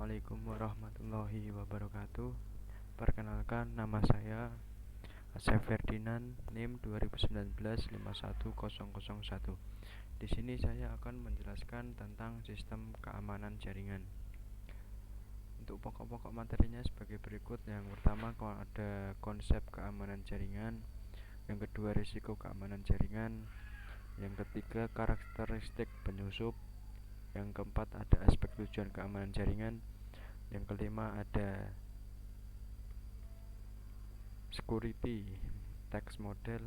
Assalamualaikum warahmatullahi wabarakatuh. Perkenalkan, nama saya Asep Ferdinand, NIM 2019 51001. Di sini saya akan menjelaskan tentang sistem keamanan jaringan. Untuk pokok-pokok materinya sebagai berikut. Yang pertama ada konsep keamanan jaringan, yang kedua risiko keamanan jaringan, yang ketiga karakteristik penyusup, yang keempat ada aspek tujuan keamanan jaringan, yang kelima ada security text model,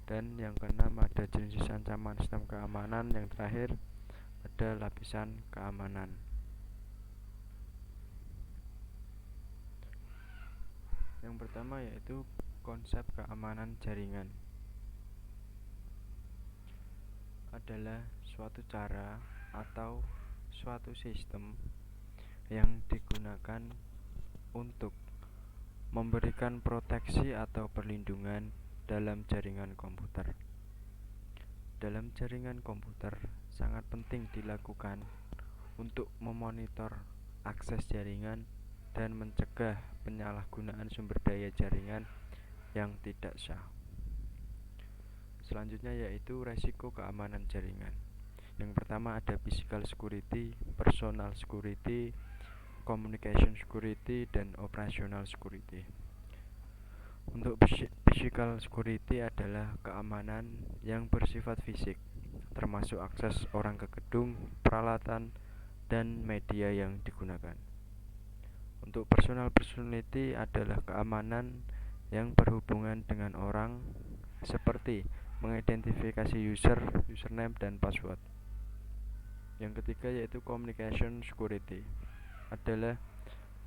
dan yang keenam ada jenis ancaman sistem keamanan, yang terakhir ada lapisan keamanan. Yang pertama yaitu konsep keamanan jaringan adalah suatu cara atau suatu sistem yang digunakan untuk memberikan proteksi atau perlindungan dalam jaringan komputer. Dalam jaringan komputer sangat penting dilakukan untuk memonitor akses jaringan dan mencegah penyalahgunaan sumber daya jaringan yang tidak sah. Selanjutnya yaitu resiko keamanan jaringan. Yang pertama ada physical security, personal security, communication security, dan operational security. Untuk physical security adalah keamanan yang bersifat fisik, termasuk akses orang ke gedung, peralatan, dan media yang digunakan. Untuk personal security adalah keamanan yang berhubungan dengan orang, seperti mengidentifikasi username, dan password. Yang ketiga yaitu communication security, adalah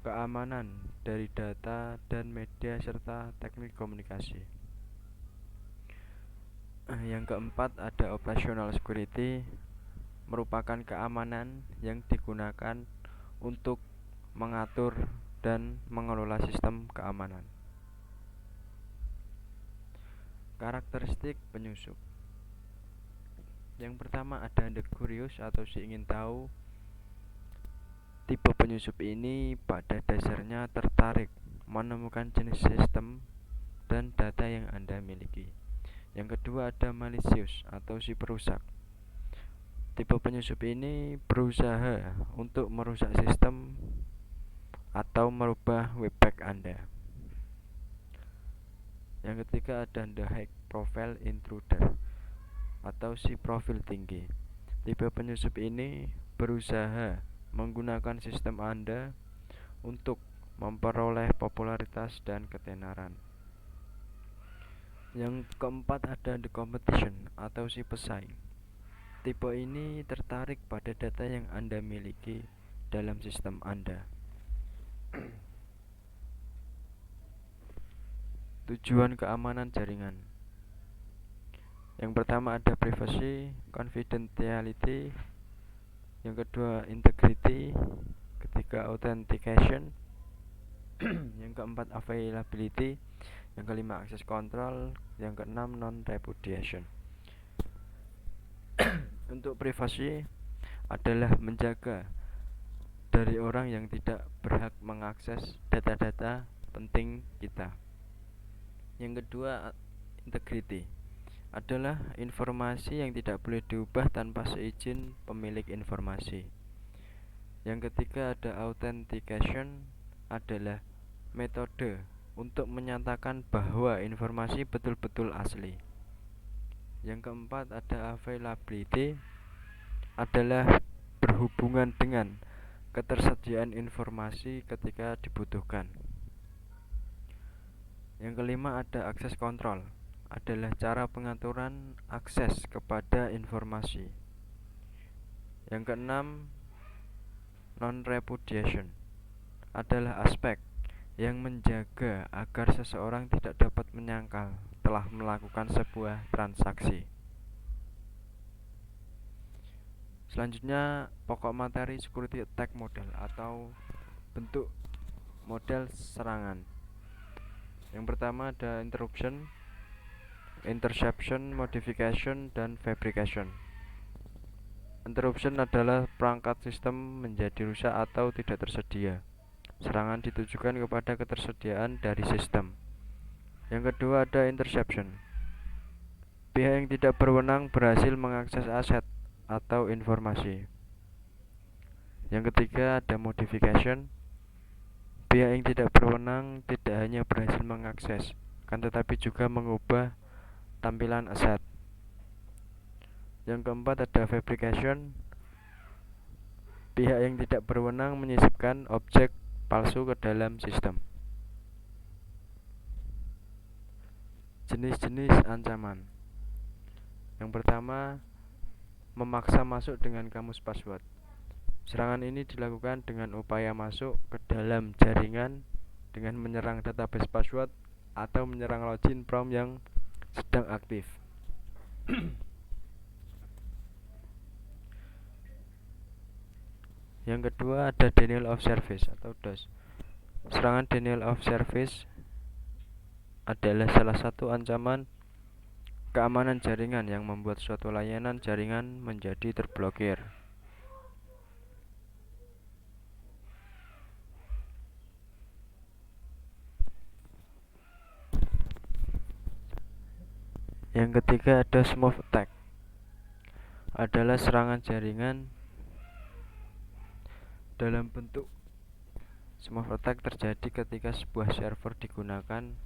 keamanan dari data dan media serta teknik komunikasi. Yang keempat ada operational security, merupakan keamanan yang digunakan untuk mengatur dan mengelola sistem keamanan. Karakteristik penyusup. Yang pertama ada the curious atau si ingin tahu. Tipe penyusup ini pada dasarnya tertarik menemukan jenis sistem dan data yang Anda miliki. Yang kedua ada malicious atau si perusak. Tipe penyusup ini berusaha untuk merusak sistem atau merubah webpack Anda. Yang ketiga ada the high profile intruder atau si profil tinggi. Tipe penyusup ini berusaha menggunakan sistem Anda untuk memperoleh popularitas dan ketenaran. Yang keempat ada the competition atau si pesaing. Tipe ini tertarik pada data yang Anda miliki dalam sistem Anda. Tujuan keamanan jaringan. Yang pertama ada privacy, confidentiality, yang kedua integrity, ketiga authentication, yang keempat availability, yang kelima access control, yang keenam non-repudiation. Untuk privasi adalah menjaga dari orang yang tidak berhak mengakses data-data penting kita. Yang kedua integrity adalah informasi yang tidak boleh diubah tanpa seizin pemilik informasi. Yang ketiga ada authentication, adalah metode untuk menyatakan bahwa informasi betul-betul asli. Yang keempat ada availability, adalah berhubungan dengan ketersediaan informasi ketika dibutuhkan. Yang kelima ada access control, adalah cara pengaturan akses kepada informasi. Yang keenam non-repudiation, adalah aspek yang menjaga agar seseorang tidak dapat menyangkal telah melakukan sebuah transaksi. Selanjutnya pokok materi security attack model atau bentuk model serangan. Yang pertama ada interruption, interception, modification, dan fabrication. Interruption adalah perangkat sistem menjadi rusak atau tidak tersedia. Serangan ditujukan kepada ketersediaan dari sistem. Yang kedua ada interception. Pihak yang tidak berwenang berhasil mengakses aset atau informasi. Yang ketiga ada modification. Pihak yang tidak berwenang tidak hanya berhasil mengakses, kan tetapi juga mengubah tampilan aset. Yang keempat ada fabrication. Pihak yang tidak berwenang menyisipkan objek palsu ke dalam sistem. Jenis-jenis ancaman. Yang pertama, memaksa masuk dengan kamus password. Serangan ini dilakukan dengan upaya masuk ke dalam jaringan dengan menyerang database password atau menyerang login prompt yang sedang aktif. Yang kedua ada denial of service atau DOS. Serangan denial of service adalah salah satu ancaman keamanan jaringan yang membuat suatu layanan jaringan menjadi terblokir. Yang ketiga ada smooth attack. Adalah serangan jaringan dalam bentuk smooth attack terjadi ketika sebuah server digunakan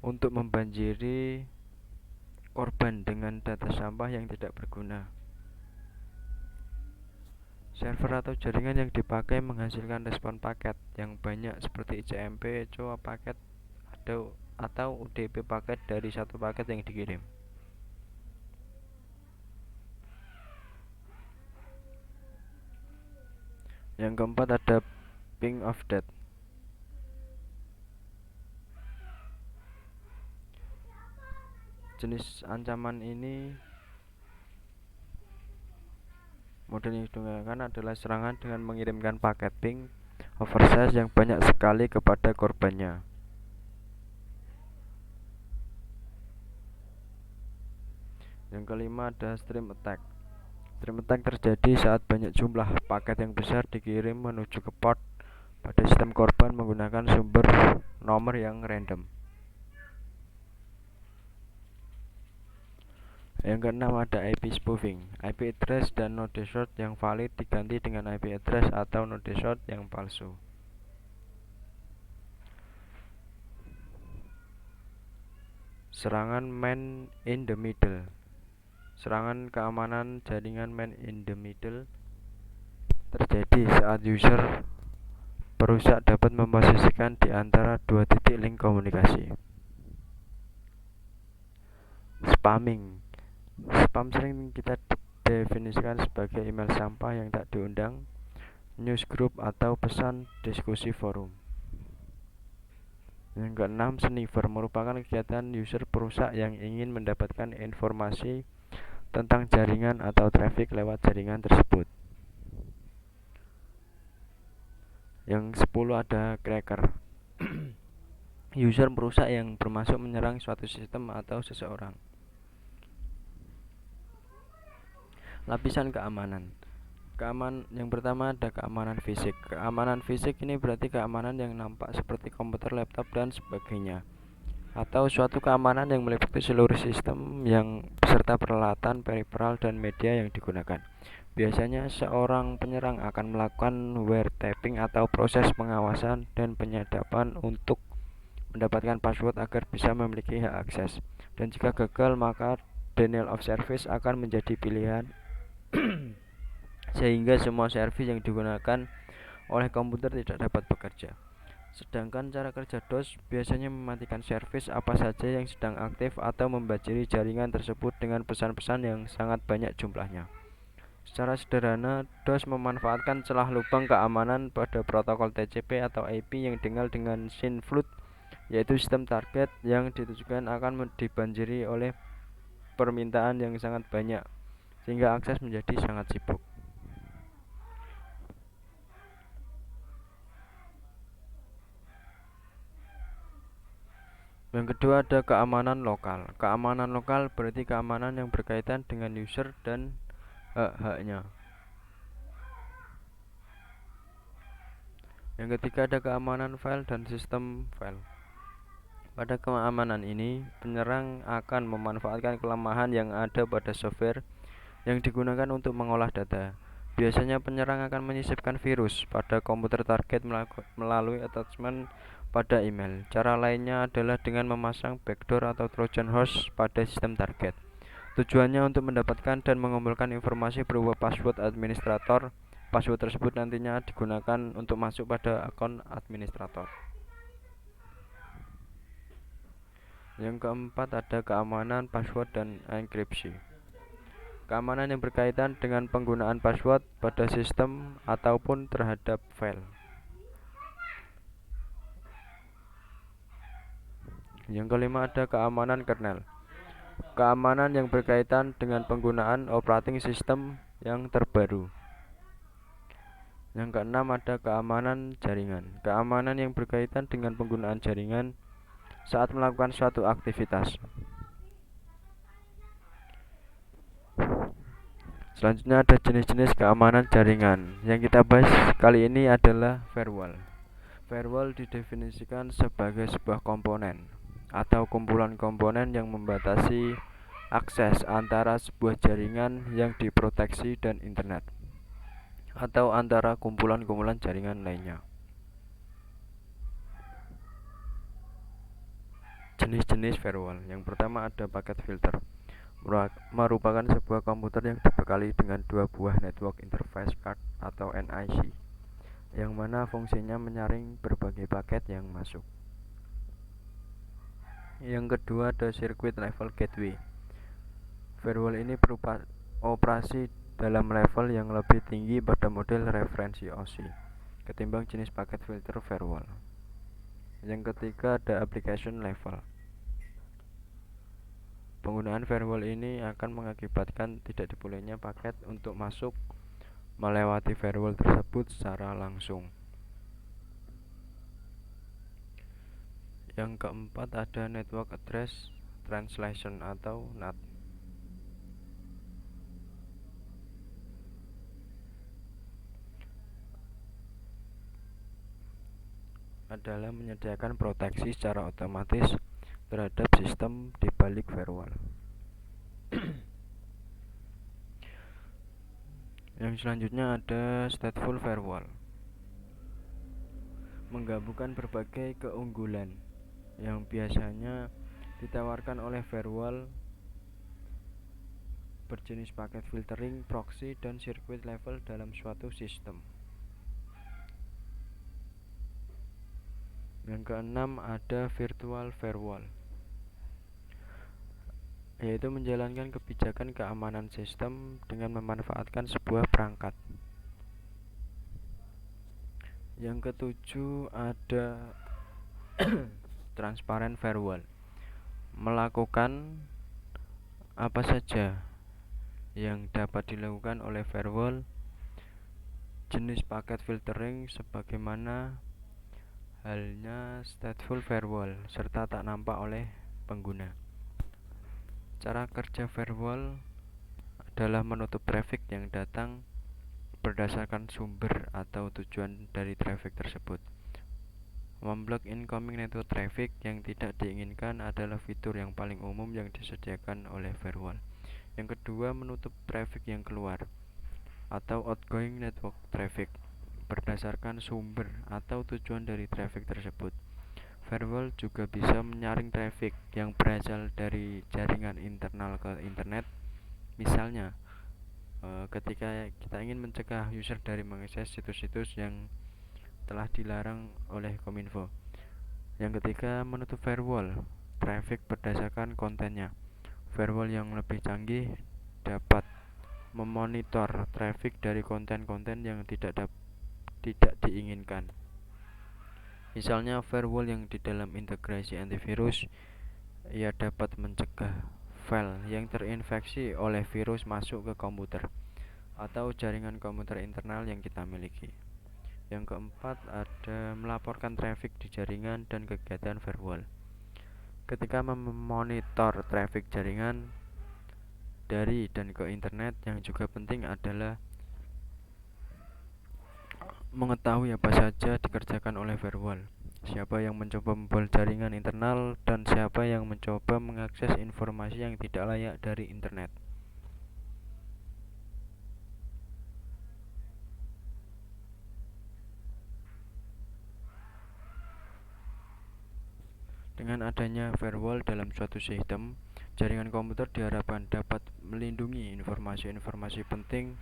untuk membanjiri korban dengan data sampah yang tidak berguna. Server atau jaringan yang dipakai menghasilkan respon paket yang banyak seperti ICMP, COA paket, atau UDP paket dari satu paket yang dikirim. Yang keempat ada ping of death. Jenis ancaman ini model yang digunakan adalah serangan dengan mengirimkan paket ping oversize yang banyak sekali kepada korbannya. Yang kelima ada stream attack. Stream attack terjadi saat banyak jumlah paket yang besar dikirim menuju ke port pada sistem korban menggunakan sumber nomor yang random. Yang keenam ada IP spoofing. IP address dan node short yang valid diganti dengan IP address atau node short yang palsu. Serangan man in the middle. Serangan keamanan jaringan man in the middle terjadi saat user perusak dapat memposisikan di antara dua titik link komunikasi. Spamming. Spam sering kita definisikan sebagai email sampah yang tak diundang, news group atau pesan diskusi forum. Yang keenam, sniffer merupakan kegiatan user perusak yang ingin mendapatkan informasi tentang jaringan atau traffic lewat jaringan tersebut. Yang 10 ada cracker. User perusak yang bermaksud menyerang suatu sistem atau seseorang. Lapisan keamanan. Yang pertama ada keamanan fisik. Keamanan fisik ini berarti keamanan yang nampak seperti komputer, laptop, dan sebagainya, atau suatu keamanan yang meliputi seluruh sistem yang beserta peralatan, periferal, dan media yang digunakan. Biasanya seorang penyerang akan melakukan wiretapping atau proses pengawasan dan penyadapan untuk mendapatkan password agar bisa memiliki hak akses. Dan jika gagal, maka denial of service akan menjadi pilihan sehingga semua servis yang digunakan oleh komputer tidak dapat bekerja. Sedangkan cara kerja DOS biasanya mematikan servis apa saja yang sedang aktif atau membanjiri jaringan tersebut dengan pesan-pesan yang sangat banyak jumlahnya. Secara sederhana, DOS memanfaatkan celah lubang keamanan pada protokol TCP atau IP yang dikenal dengan SYN flood, yaitu sistem target yang ditujukan akan dibanjiri oleh permintaan yang sangat banyak, sehingga akses menjadi sangat sibuk. Yang kedua ada keamanan lokal. Keamanan lokal berarti keamanan yang berkaitan dengan user dan hak-haknya. Yang ketiga ada keamanan file dan sistem file. Pada keamanan ini, penyerang akan memanfaatkan kelemahan yang ada pada software yang digunakan untuk mengolah data. Biasanya penyerang akan menyisipkan virus pada komputer target melalui attachment pada email. Cara lainnya adalah dengan memasang backdoor atau trojan horse pada sistem target. Tujuannya untuk mendapatkan dan mengumpulkan informasi berupa password administrator. Password tersebut nantinya digunakan untuk masuk pada akun administrator. Yang keempat ada keamanan password dan enkripsi. Keamanan yang berkaitan dengan penggunaan password pada sistem ataupun terhadap file. Yang kelima ada keamanan kernel. Keamanan yang berkaitan dengan penggunaan operating system yang terbaru. Yang keenam ada keamanan jaringan. Keamanan yang berkaitan dengan penggunaan jaringan saat melakukan suatu aktivitas. Selanjutnya ada jenis-jenis keamanan jaringan. Yang kita bahas kali ini adalah firewall. Firewall didefinisikan sebagai sebuah komponen atau kumpulan komponen yang membatasi akses antara sebuah jaringan yang diproteksi dan internet, atau antara kumpulan-kumpulan jaringan lainnya. Jenis-jenis firewall. Yang pertama ada packet filter. Merupakan sebuah komputer yang dibekali dengan dua buah network interface card atau NIC, yang mana fungsinya menyaring berbagai paket yang masuk. Yang kedua ada circuit level gateway. Firewall ini beroperasi dalam level yang lebih tinggi pada model referensi OSI ketimbang jenis paket filter firewall. Yang ketiga ada application level. Penggunaan firewall ini akan mengakibatkan tidak dibolehnya paket untuk masuk melewati firewall tersebut secara langsung. Yang keempat ada network address translation atau NAT. Adalah menyediakan proteksi secara otomatis terhadap sistem di balik firewall. Yang selanjutnya ada stateful firewall. Menggabungkan berbagai keunggulan yang biasanya ditawarkan oleh firewall berjenis paket filtering, proxy, dan circuit level dalam suatu sistem. Yang keenam ada virtual firewall, yaitu menjalankan kebijakan keamanan sistem dengan memanfaatkan sebuah perangkat. Yang ketujuh ada transparent firewall. Melakukan apa saja yang dapat dilakukan oleh firewall jenis paket filtering sebagaimana halnya stateful firewall serta tak nampak oleh pengguna. Cara kerja firewall adalah menutup traffic yang datang berdasarkan sumber atau tujuan dari traffic tersebut. Memblok incoming network traffic yang tidak diinginkan adalah fitur yang paling umum yang disediakan oleh firewall. Yang kedua, menutup traffic yang keluar atau outgoing network traffic berdasarkan sumber atau tujuan dari traffic tersebut. Firewall juga bisa menyaring traffic yang berasal dari jaringan internal ke internet. Misalnya, ketika kita ingin mencegah user dari mengakses situs-situs yang telah dilarang oleh Kominfo. Yang ketiga, menutup firewall traffic berdasarkan kontennya. Firewall yang lebih canggih dapat memonitor traffic dari konten-konten yang tidak diinginkan. Misalnya firewall yang di dalam integrasi antivirus, ia dapat mencegah file yang terinfeksi oleh virus masuk ke komputer atau jaringan komputer internal yang kita miliki. Yang keempat ada melaporkan traffic di jaringan dan kegiatan firewall. Ketika memonitor traffic jaringan dari dan ke internet. Yang juga penting adalah mengetahui apa saja dikerjakan oleh firewall, siapa yang mencoba membobol jaringan internal, dan siapa yang mencoba mengakses informasi yang tidak layak dari internet. Dengan adanya firewall dalam suatu sistem, jaringan komputer diharapkan dapat melindungi informasi-informasi penting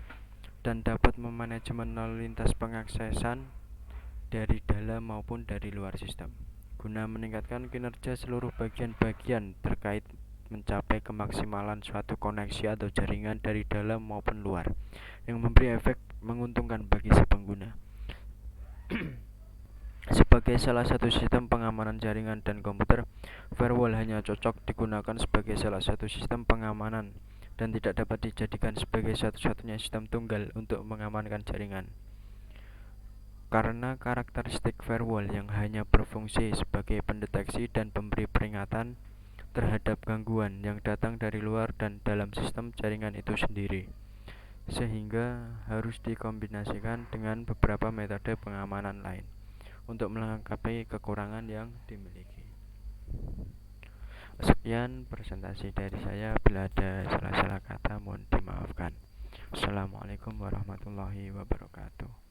dan dapat memanajemen lalu lintas pengaksesan dari dalam maupun dari luar sistem, guna meningkatkan kinerja seluruh bagian-bagian terkait mencapai kemaksimalan suatu koneksi atau jaringan dari dalam maupun luar, yang memberi efek menguntungkan bagi si pengguna. Sebagai salah satu sistem pengamanan jaringan dan komputer, firewall hanya cocok digunakan sebagai salah satu sistem pengamanan dan tidak dapat dijadikan sebagai satu-satunya sistem tunggal untuk mengamankan jaringan. Karena karakteristik firewall yang hanya berfungsi sebagai pendeteksi dan pemberi peringatan terhadap gangguan yang datang dari luar dan dalam sistem jaringan itu sendiri, sehingga harus dikombinasikan dengan beberapa metode pengamanan lain untuk melengkapi kekurangan yang dimiliki. Sekian presentasi dari saya. Bila ada salah-salah kata mohon dimaafkan. Assalamualaikum warahmatullahi wabarakatuh.